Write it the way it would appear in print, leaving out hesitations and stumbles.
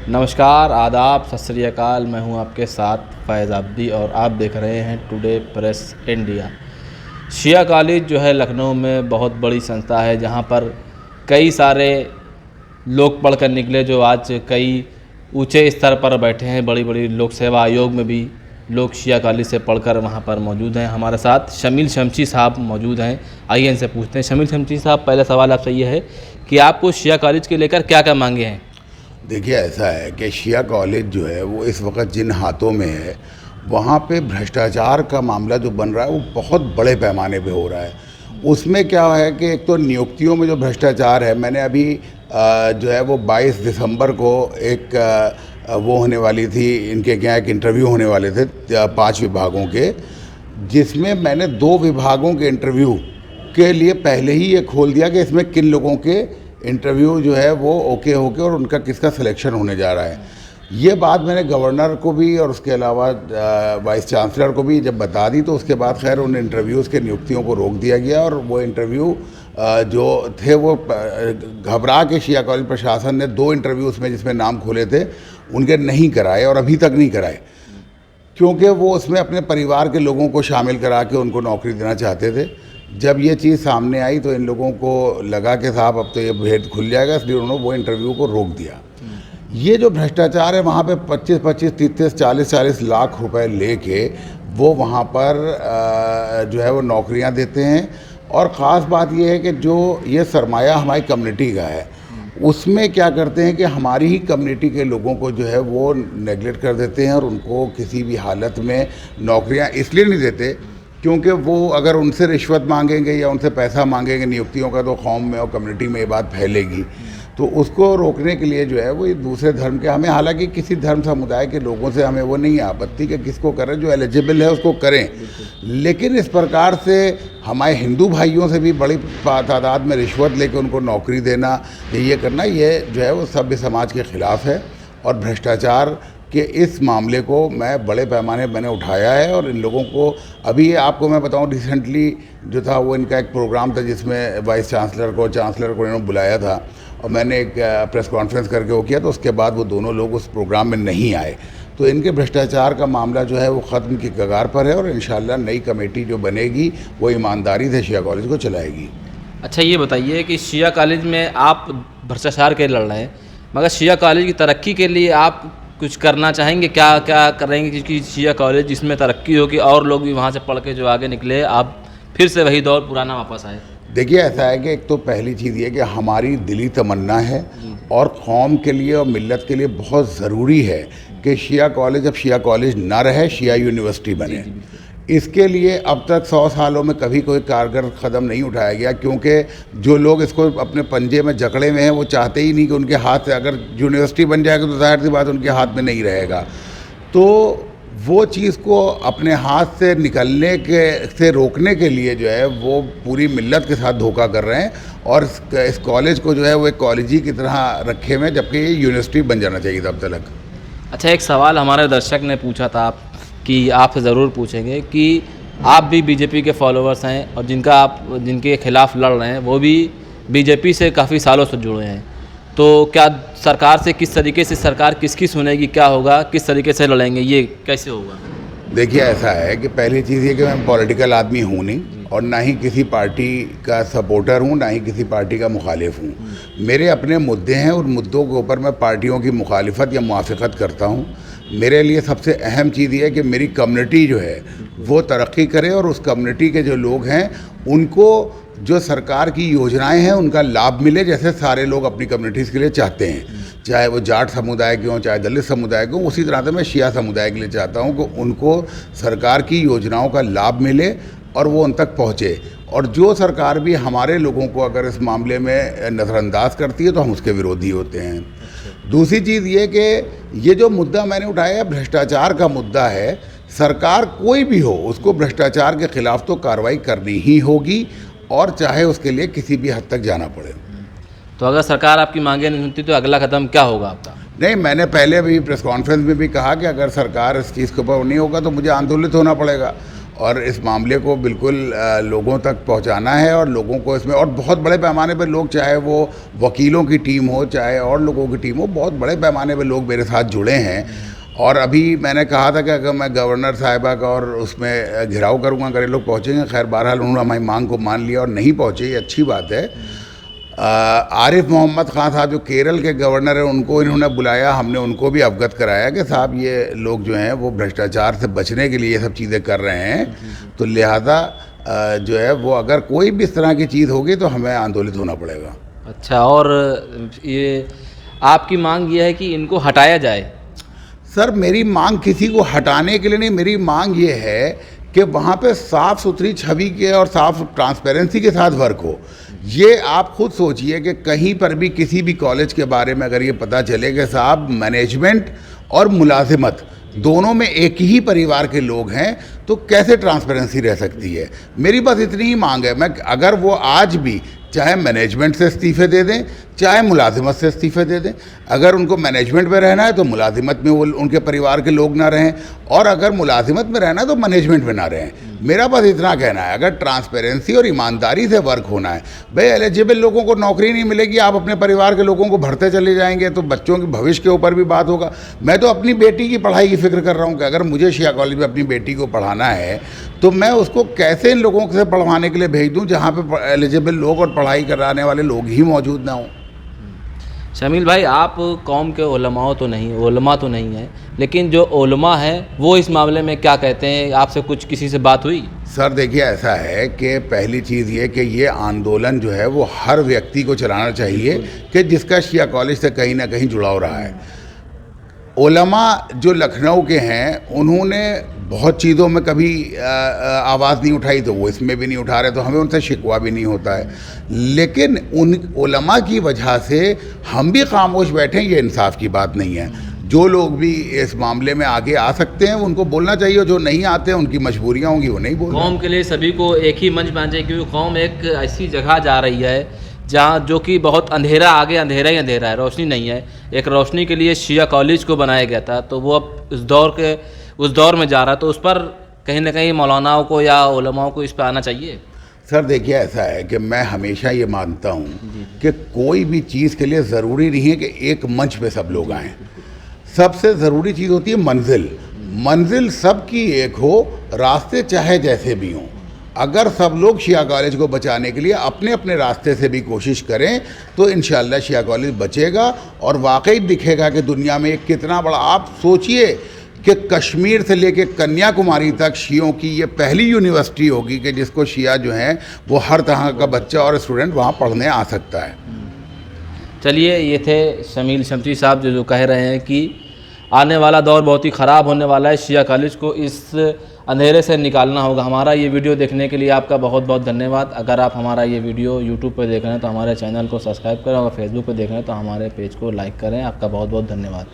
नमस्कार, आदाब, सत श्री अकाल। मैं हूं आपके साथ फैज़ आब्दी और आप देख रहे हैं टुडे प्रेस इंडिया। शिया कॉलेज जो है लखनऊ में बहुत बड़ी संस्था है, जहां पर कई सारे लोग पढ़कर निकले जो आज कई ऊंचे स्तर पर बैठे हैं। बड़ी बड़ी लोक सेवा आयोग में भी लोग शिया कॉलेज से पढ़कर वहां पर मौजूद हैं। हमारे साथ शमील शमशी साहब मौजूद हैं। आइए इनसे पूछते हैं। शमील शमशी साहब, पहला सवाल आपसे ये है कि आपको शिया कॉलेज के लेकर क्या क्या मांगे हैं? देखिए, ऐसा है कि शिया कॉलेज जो है वो इस वक्त जिन हाथों में है, वहाँ पे भ्रष्टाचार का मामला जो बन रहा है वो बहुत बड़े पैमाने पे हो रहा है। उसमें क्या है कि एक तो नियुक्तियों में जो भ्रष्टाचार है, मैंने अभी जो है वो 22 दिसंबर को एक वो होने वाली थी, इनके क्या एक इंटरव्यू होने वाले थे 5 विभागों के, जिसमें मैंने 2 विभागों के इंटरव्यू के लिए पहले ही ये खोल दिया कि इसमें किन लोगों के इंटरव्यू जो है वो ओके होके और उनका किसका सिलेक्शन होने जा रहा है। ये बात मैंने गवर्नर को भी और उसके अलावा वाइस चांसलर को भी जब बता दी, तो उसके बाद खैर उन इंटरव्यूज़ के नियुक्तियों को रोक दिया गया और वो इंटरव्यू जो थे वो घबरा के शिया कॉलेज प्रशासन ने 2 इंटरव्यूज़ में जिसमें नाम खोले थे उनके नहीं कराए और अभी तक नहीं कराए, क्योंकि वो उसमें अपने परिवार के लोगों को शामिल करा के उनको नौकरी देना चाहते थे। जब ये चीज़ सामने आई तो इन लोगों को लगा कि साहब अब तो ये भेद खुल जाएगा, इसलिए उन्होंने वो इंटरव्यू को रोक दिया। ये जो भ्रष्टाचार है वहाँ पे 25-25, 30-30, 40-40 लाख रुपए लेके वो वहाँ पर जो है वो नौकरियाँ देते हैं। और ख़ास बात ये है कि जो ये सरमाया हमारी कम्युनिटी का है, उसमें क्या करते हैं कि हमारी ही कम्युनिटी के लोगों को जो है वो नेगलेक्ट कर देते हैं और उनको किसी भी हालत में नौकरियाँ इसलिए नहीं देते क्योंकि वो अगर उनसे रिश्वत मांगेंगे या उनसे पैसा मांगेंगे नियुक्तियों का, तो कौम में और कम्युनिटी में ये बात फैलेगी। तो उसको रोकने के लिए जो है वो दूसरे धर्म के, हमें हालांकि किसी धर्म समुदाय के लोगों से हमें वो नहीं आपत्ति कि किसको करें, जो एलिजिबल है उसको करें, लेकिन इस प्रकार से हमारे हिंदू भाइयों से भी बड़ी तादाद में रिश्वत लेकर उनको नौकरी देना, ये करना, ये जो है वो सभ्य समाज के ख़िलाफ़ है। और भ्रष्टाचार कि इस मामले को मैं बड़े पैमाने मैंने उठाया है और इन लोगों को, अभी आपको मैं बताऊं, रिसेंटली जो था वो इनका एक प्रोग्राम था जिसमें वाइस चांसलर को इन्होंने बुलाया था और मैंने एक प्रेस कॉन्फ्रेंस करके वो किया, तो उसके बाद वो दोनों लोग उस प्रोग्राम में नहीं आए। तो इनके भ्रष्टाचार का मामला जो है वो ख़त्म की कगार पर है और इंशाल्लाह नई कमेटी जो बनेगी वो ईमानदारी से शिया कॉलेज को चलाएगी। अच्छा, ये बताइए कि शिया कॉलेज में आप भ्रष्टाचार के लड़ रहे हैं, मगर शिया कॉलेज की तरक्की के लिए आप कुछ करना चाहेंगे? क्या क्या करेंगे क्योंकि शिया कॉलेज जिसमें तरक्की होगी और लोग भी वहाँ से पढ़ के जो आगे निकले, आप फिर से वही दौर पुराना वापस आए? देखिए, ऐसा है कि एक तो पहली चीज़ ये कि हमारी दिली तमन्ना है और कौम के लिए और मिल्लत के लिए बहुत ज़रूरी है कि शिया कॉलेज अब शिया कॉलेज ना रहे, शिया यूनिवर्सिटी बने। इसके लिए अब तक 100 सालों में कभी कोई कारगर कदम नहीं उठाया गया, क्योंकि जो लोग इसको अपने पंजे में जकड़े हुए हैं वो चाहते ही नहीं कि उनके हाथ से, अगर यूनिवर्सिटी बन जाएगा तो जाहिर सी बात उनके हाथ में नहीं रहेगा। तो वो चीज़ को अपने हाथ से निकलने से रोकने के लिए जो है वो पूरी मिल्लत के साथ धोखा कर रहे हैं और इस कॉलेज को जो है वो एक कॉलेज ही की तरह रखे हुए, जबकि ये यूनिवर्सिटी बन जाना चाहिए था अब तक। अच्छा, एक सवाल हमारे दर्शक ने पूछा था कि आपसे ज़रूर पूछेंगे कि आप भी बीजेपी के फॉलोअर्स हैं और जिनके खिलाफ लड़ रहे हैं वो भी बीजेपी से काफ़ी सालों से जुड़े हैं, तो क्या सरकार से किस तरीके से, सरकार किसकी सुनेगी, क्या होगा, किस तरीके से लड़ेंगे, ये कैसे होगा? देखिए, ऐसा है कि पहली चीज़ ये कि मैं पॉलिटिकल आदमी हूँ नहीं और ना ही किसी पार्टी का सपोर्टर हूँ, ना ही किसी पार्टी का मुखालिफ हूँ। मेरे अपने मुद्दे हैं, उन मुद्दों के ऊपर मैं पार्टियों की मुखालिफत या मुआफ़िक़त करता हूँ। मेरे लिए सबसे अहम चीज़ ये है कि मेरी कम्युनिटी जो है वो तरक्की करे और उस कम्युनिटी के जो लोग हैं उनको जो सरकार की योजनाएं हैं उनका लाभ मिले, जैसे सारे लोग अपनी कम्युनिटीज़ के लिए चाहते हैं, चाहे वो जाट समुदाय के हों, चाहे दलित समुदाय के हों। उसी तरह से मैं शिया समुदाय के लिए चाहता हूं कि उनको सरकार की योजनाओं का लाभ मिले और वो उन तक पहुँचे। और जो सरकार भी हमारे लोगों को अगर इस मामले में नज़रअंदाज करती है तो हम उसके विरोधी होते हैं। दूसरी चीज़ ये कि ये जो मुद्दा मैंने उठाया भ्रष्टाचार का मुद्दा है, सरकार कोई भी हो उसको भ्रष्टाचार के ख़िलाफ़ तो कार्रवाई करनी ही होगी और चाहे उसके लिए किसी भी हद तक जाना पड़े। तो अगर सरकार आपकी मांगें नहीं सुनती तो अगला कदम क्या होगा आपका? नहीं, मैंने पहले भी प्रेस कॉन्फ्रेंस में भी कहा कि अगर सरकार इस चीज़ के ऊपर नहीं होगा तो मुझे आंदोलित होना पड़ेगा और इस मामले को बिल्कुल लोगों तक पहुंचाना है और लोगों को इसमें, और बहुत बड़े पैमाने पर लोग, चाहे वो वकीलों की टीम हो चाहे और लोगों की टीम हो, बहुत बड़े पैमाने पर लोग मेरे साथ जुड़े हैं। और अभी मैंने कहा था कि अगर मैं गवर्नर साहिबा का और उसमें घिराव करूंगा अगर ये लोग पहुँचेंगे, खैर बहरहाल उन्होंने हमारी मांग को मान लिया और नहीं पहुँचे, ये अच्छी बात है। आरिफ मोहम्मद ख़ान साहब जो केरल के गवर्नर हैं, उनको इन्होंने बुलाया, हमने उनको भी अवगत कराया कि साहब ये लोग जो हैं वो भ्रष्टाचार से बचने के लिए ये सब चीज़ें कर रहे हैं, तो लिहाजा जो है वो अगर कोई भी इस तरह की चीज़ होगी तो हमें आंदोलित होना पड़ेगा। अच्छा, और ये आपकी मांग ये है कि इनको हटाया जाए? सर, मेरी मांग किसी को हटाने के लिए नहीं, मेरी मांग ये है कि वहाँ पे साफ़ सुथरी छवि के और साफ ट्रांसपेरेंसी के साथ वर्क हो। ये आप खुद सोचिए कि कहीं पर भी किसी भी कॉलेज के बारे में अगर ये पता चले कि साहब मैनेजमेंट और मुलाजिमत दोनों में एक ही परिवार के लोग हैं, तो कैसे ट्रांसपेरेंसी रह सकती है। मेरी बस इतनी ही मांग है, मैं अगर वो आज भी चाहे मैनेजमेंट से इस्तीफ़े दे दें चाहे मुलाजिमत से इस्तीफ़े दे दें, अगर उनको मैनेजमेंट में रहना है तो मुलाजिमत में वो उनके परिवार के लोग ना रहें, और अगर मुलाजिमत में रहना है तो मैनेजमेंट में ना रहें। मेरा बस इतना कहना है, अगर ट्रांसपेरेंसी और ईमानदारी से वर्क होना है, भाई एलिजिबल लोगों को नौकरी नहीं मिलेगी, आप अपने परिवार के लोगों को भरते चले जाएंगे तो बच्चों के भविष्य के ऊपर भी बात होगा। मैं तो अपनी बेटी की पढ़ाई की फिक्र कर रहा हूँ कि अगर मुझे शिया कॉलेज में अपनी बेटी को पढ़ाना है तो मैं उसको कैसे इन लोगों से पढ़वाने के लिए भेज दूँ जहाँ पे एलिजिबल लोग और पढ़ाई कराने वाले लोग ही मौजूद ना हों। शमील भाई, आप कौम के उलमा तो नहीं हैं, लेकिन जो उलमा हैं वो इस मामले में क्या कहते हैं? आपसे कुछ किसी से बात हुई? सर देखिए, ऐसा है कि पहली चीज़ ये कि ये आंदोलन जो है वो हर व्यक्ति को चलाना चाहिए कि जिसका शिया कॉलेज से कहीं ना कहीं जुड़ाव रहा है। उलमा जो लखनऊ के हैं उन्होंने बहुत चीज़ों में कभी आवाज़ नहीं उठाई, तो वो इसमें भी नहीं उठा रहे, तो हमें उनसे शिकवा भी नहीं होता है। लेकिन उन उलमा की वजह से हम भी खामोश बैठे, ये इंसाफ की बात नहीं है। जो लोग भी इस मामले में आगे आ सकते हैं उनको बोलना चाहिए, जो नहीं आते हैं उनकी मजबूरियाँ होंगी, वो नहीं बोल। कौम के लिए सभी को एक ही मंच बनाना चाहिए, क्योंकि कौम एक ऐसी जगह जा रही है जहाँ जो कि बहुत अंधेरा, आगे अंधेरा ही अंधेरा है, रोशनी नहीं है। एक रोशनी के लिए शिया कॉलेज को बनाया गया था, तो वो अब उस दौर में जा रहा है, तो उस पर कहीं ना कहीं मौलानाओं को या उलमाओं को इस पर आना चाहिए। सर देखिए, ऐसा है कि मैं हमेशा ये मानता हूँ कि कोई भी चीज़ के लिए ज़रूरी नहीं है कि एक मंच पे सब लोग आएँ। सबसे ज़रूरी चीज़ होती है मंजिल सबकी एक हो, रास्ते चाहे जैसे भी हों। अगर सब लोग शिया कॉलेज को बचाने के लिए अपने अपने रास्ते से भी कोशिश करें तो इंशाअल्लाह शिया कॉलेज बचेगा और वाकई दिखेगा कि दुनिया में एक कितना बड़ा, आप सोचिए कि कश्मीर से लेके कन्याकुमारी तक शियों की ये पहली यूनिवर्सिटी होगी कि जिसको शिया जो हैं वो हर तरह का बच्चा और स्टूडेंट वहाँ पढ़ने आ सकता है। चलिए, ये थे शमील शमशी साहब जो कह रहे हैं कि आने वाला दौर बहुत ही ख़राब होने वाला है, शिया कॉलेज को इस अंधेरे से निकालना होगा। हमारा ये वीडियो देखने के लिए आपका बहुत बहुत धन्यवाद। अगर आप हमारा ये वीडियो यूट्यूब पर देख रहे हैं तो हमारे चैनल को सब्सक्राइब करें, और फेसबुक पर देख रहे हैं तो हमारे पेज को लाइक करें। आपका बहुत बहुत धन्यवाद।